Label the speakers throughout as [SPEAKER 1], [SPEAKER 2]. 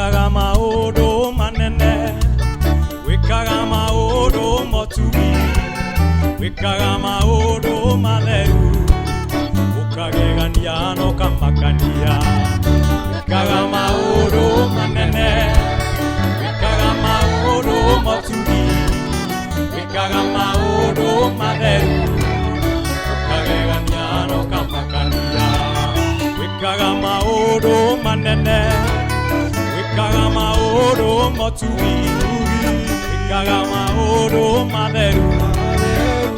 [SPEAKER 1] wikaga maundu manene, wikaga maundu motugi, wikaga maundu matheru, ukagegania no kamakania. Wikaga maundu manene, wikaga maundu motugi, wikaga maundu matheru, ukagegania no kamakania. Wikaga maundu manene, wikaga maundu motugi, wikaga maundu matheru,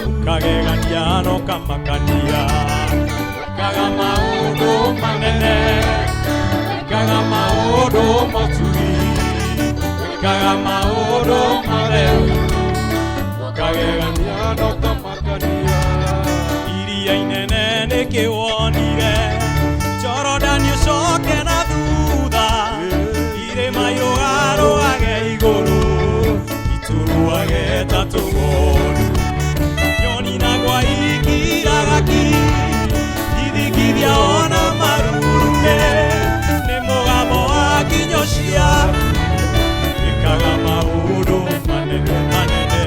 [SPEAKER 1] ukagegania no kamakania. Wikaga maundu manene, wikaga maundu motugi, wikaga maundu matheru, ukagegania no kamakania. Iria inene nikiwonire, Jorodani ucoke na thutha, irima irũgarũgage igũrũ, itũrũage ta tũgondu. Nyoni nagwa ikiraga ki, ithikithia ona marurume, nĩ mũgambo wa kinyocia. Wikaga maũndũ manene manene,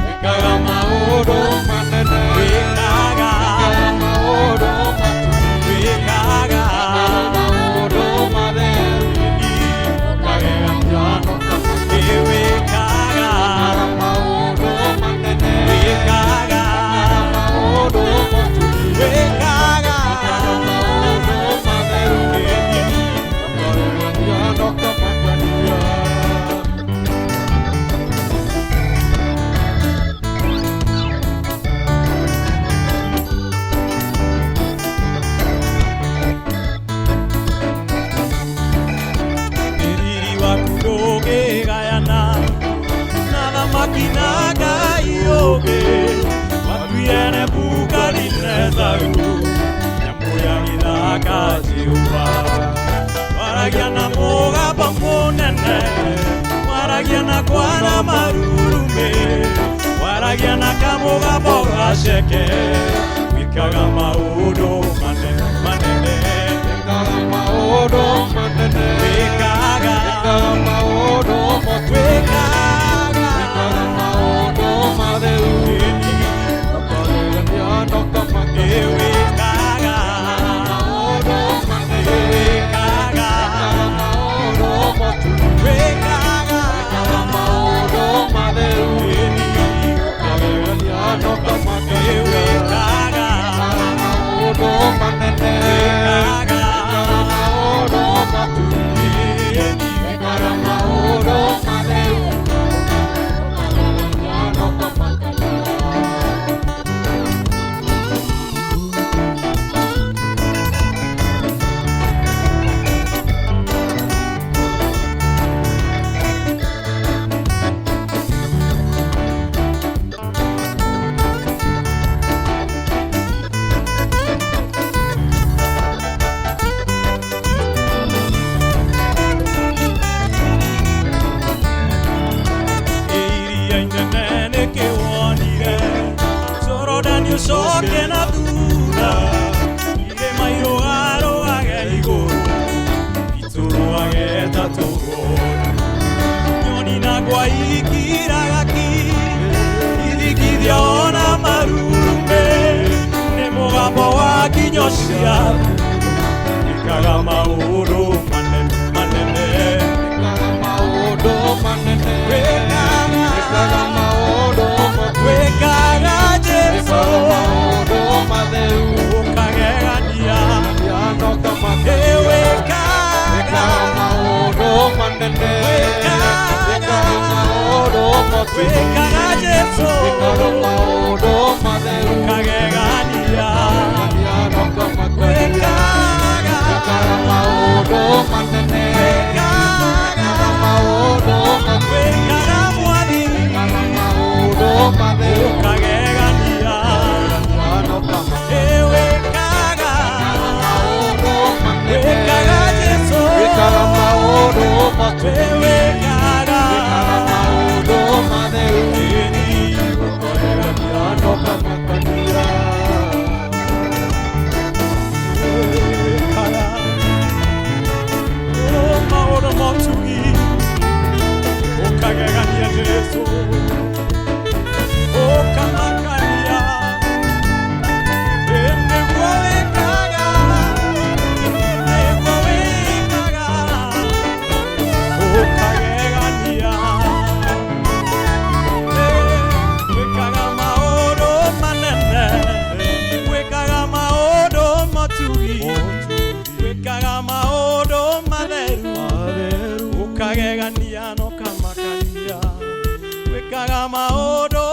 [SPEAKER 1] wikaga maũndũ manene, wikaga maũndũ matugi, wikaga maũndũ matheru, ukagegania no kamakania. Wikaga maũndũ manene, wikaga maũndũ matugi, wikaga maũndũ matheru, ukagegania no kamakania. Makina kaioge, matuire Nebukadnezaru, nyamũ ya gĩthaka Jehova. Waragia na mũgambo mũnene, waragia na kwana marurume, waragia na kamũgambo gaceke, wikaga maũndũ manene manene, wikaga maũndũ manene, wikaga maũndũ motugi, wikaga maũndũ matheru, ukagegania no kamakania. Wikaga maũndũ manene, wikaga maũndũ motugi, wikaga maũndũ matheru, ukagegania no kamakania. Wikaga maũndũ manene, wikaga maũndũ motugi, wikaga maũndũ matheru. Ucoke na thutha, irima irũgarũgage igũrũ, itũrũage ta tũgondu. Nyoni nagwa ikiraga ki, ithikithia ona marurume, nĩ mũgambo wa kinyocia. Wikaga maũndũ manene manene, wikaga maũndũ manene, wikaga maũndũ motugi, wikaga Jesu maũndũ matheru, ukagegania no kamakania. Wikaga maũndũ manene, wikaga maũndũ motugi, wikaga Jesu maũndũ matheru, ukagegania no kamakania. Wikaga maũndũ manene, wikaga maũndũ motugi, wikaga mwathi, wikaga maũndũ matheru, ukagegania no kamakania. Wikaga maũndũ manene, wikaga Jesu, wikaga maũndũ motugi, wikaga maũndũ matheru, ukagegania no kamakania. Wikaga Ukagegania no kamakania wekaga maũndũ